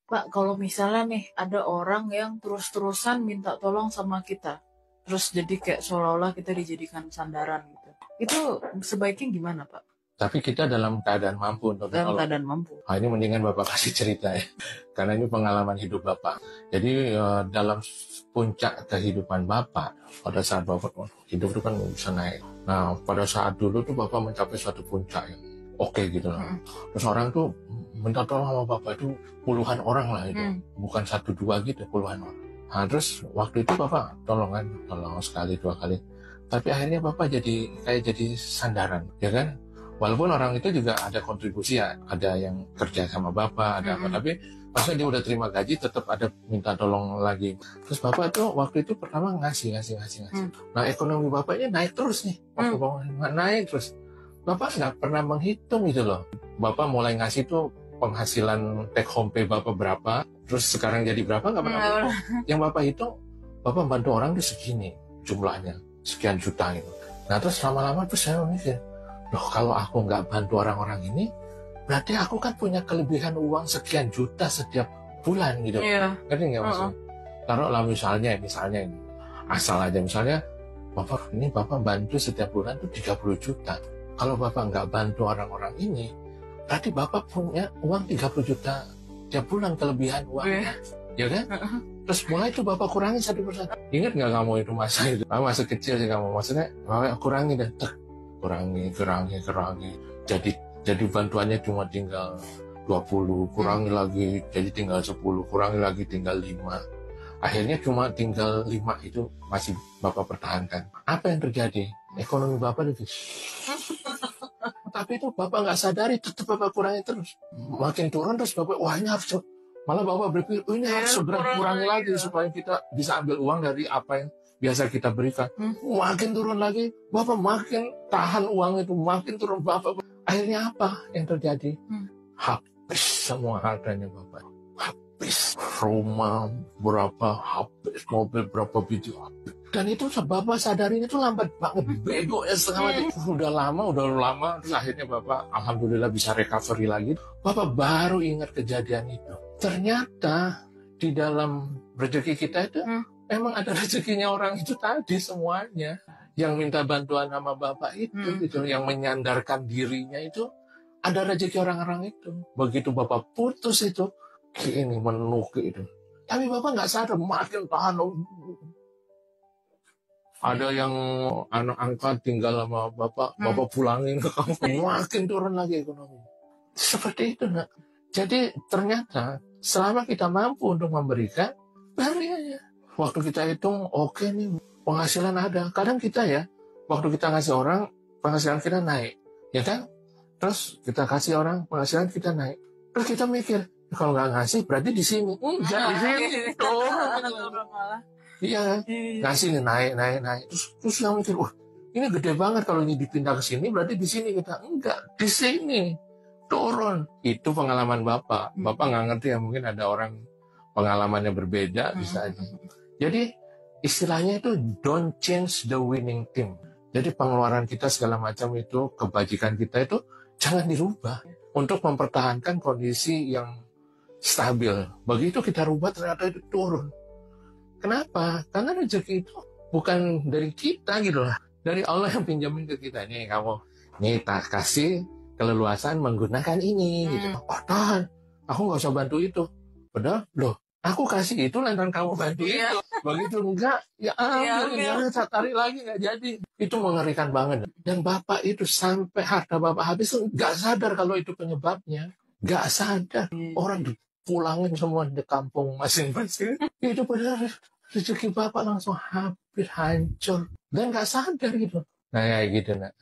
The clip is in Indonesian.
Pak, kalau misalnya nih ada orang yang terus-terusan minta tolong sama kita, terus jadi kayak seolah-olah kita dijadikan sandaran gitu. Itu sebaiknya gimana, Pak? Tapi kita dalam keadaan mampu untuk Dalam menolong. keadaan mampu. Ini mendingan Bapak kasih cerita ya, karena ini pengalaman hidup Bapak. Jadi dalam puncak kehidupan Bapak, pada saat Bapak hidup itu kan bisa naik. Nah, pada saat dulu tuh Bapak mencapai suatu puncak yang oke gitu loh. Terus orang tuh minta tolong sama Bapak itu puluhan orang lah itu. Bukan satu dua gitu, puluhan orang. Nah, terus waktu itu Bapak tolong sekali, dua kali. Tapi akhirnya Bapak jadi sandaran, ya kan? Walaupun orang itu juga ada kontribusi ya, ada yang kerja sama Bapak, ada apa, tapi masa dia udah terima gaji tetap ada minta tolong lagi. Terus Bapak tuh waktu itu pertama ngasih. Nah, ekonomi Bapaknya naik terus nih. Waktu Bapak naik terus. Bapak nggak pernah menghitung gitu loh. Bapak mulai ngasih tuh penghasilan take home pay Bapak berapa, terus sekarang jadi berapa nggak pernah. Yang Bapak hitung, Bapak bantu orang tuh segini jumlahnya, sekian juta gitu. Nah, terus lama-lama tuh saya mikir, loh, kalau aku nggak bantu orang-orang ini, berarti aku kan punya kelebihan uang sekian juta setiap bulan gitu. Ngerti nggak maksudnya? Taruhlah misalnya ini, asal aja misalnya, Bapak bantu setiap bulan tuh 30 juta. Kalau Bapak nggak bantu orang-orang ini, berarti Bapak punya uang 30 juta tiap bulan kelebihan uangnya. Ya kan? Terus mulai itu Bapak kurangi satu persatu. Ingat nggak kamu itu masa kecil sih kamu? Maksudnya, Bapak kurangi dan kurangi. Jadi bantuannya cuma tinggal 20, kurangi lagi, jadi tinggal 10, kurangi lagi tinggal 5. Akhirnya cuma tinggal 5 itu masih Bapak pertahankan. Apa yang terjadi? Ekonomi Bapak lebih. Tapi itu Bapak nggak sadari, tetap Bapak kurangi terus. Makin turun terus Bapak, wah ini harus, malah Bapak berpikir, ini harus segera kurangi lagi supaya kita bisa ambil uang dari apa yang biasa kita berikan. Makin turun lagi, Bapak makin tahan uang itu, makin turun Bapak. Akhirnya apa yang terjadi? Habis semua hartanya Bapak. Habis rumah berapa, habis mobil berapa, video habis. Dan itu Bapak sadarin itu lambat banget, bego ya setengah mati. Udah lama, terus akhirnya Bapak alhamdulillah bisa recovery lagi. Bapak baru ingat kejadian itu. Ternyata di dalam rezeki kita itu emang ada rezekinya orang itu tadi semuanya. Yang minta bantuan sama Bapak itu, gitu, yang menyandarkan dirinya itu, ada rezeki orang-orang itu. Begitu Bapak putus itu, ini menukik itu. Tapi Bapak nggak sadar, makin tahan. Ada yang anak angkat tinggal sama Bapak, Bapak pulangin ke kamu, makin turun lagi ekonomi. Seperti itu, nak. Jadi ternyata selama kita mampu untuk memberikan, beri aja. Waktu kita hitung, oke nih, penghasilan ada. Kadang kita ya, waktu kita ngasih orang, penghasilan kita naik. Ya kan? Terus kita kasih orang, penghasilan kita naik. Terus kita mikir, kalau nggak ngasih, berarti di sini. Enggak, di sini. Iya, ngasih nih, naik. Terus yang mikir, wah, ini gede banget kalau ini dipindah ke sini, berarti di sini kita. Enggak, di sini. Turun. Itu pengalaman Bapak. Bapak nggak ngerti ya, mungkin ada orang pengalamannya berbeda, bisa aja. Jadi istilahnya itu don't change the winning team. Jadi pengeluaran kita segala macam itu, kebajikan kita itu jangan dirubah untuk mempertahankan kondisi yang stabil. Begitu kita rubah ternyata itu turun. Kenapa? Karena rezeki itu bukan dari kita gitu lah. Dari Allah yang pinjamin ke kita. Nih kamu, nih tak kasih keleluasan menggunakan ini gitu. Oh tahan, aku nggak usah bantu itu. Padahal loh, aku kasih itu lantaran kamu bantu itu. Begitu enggak, ya ampun, saya tarik lagi nggak jadi. Itu mengerikan banget. Dan Bapak itu sampai harta Bapak habis nggak sadar kalau itu penyebabnya. Nggak sadar. Orang dipulangin semua di kampung masing-masing. Itu benar rezeki Bapak langsung hampir hancur. Dan nggak sadar gitu. Nah kayak gitu nak.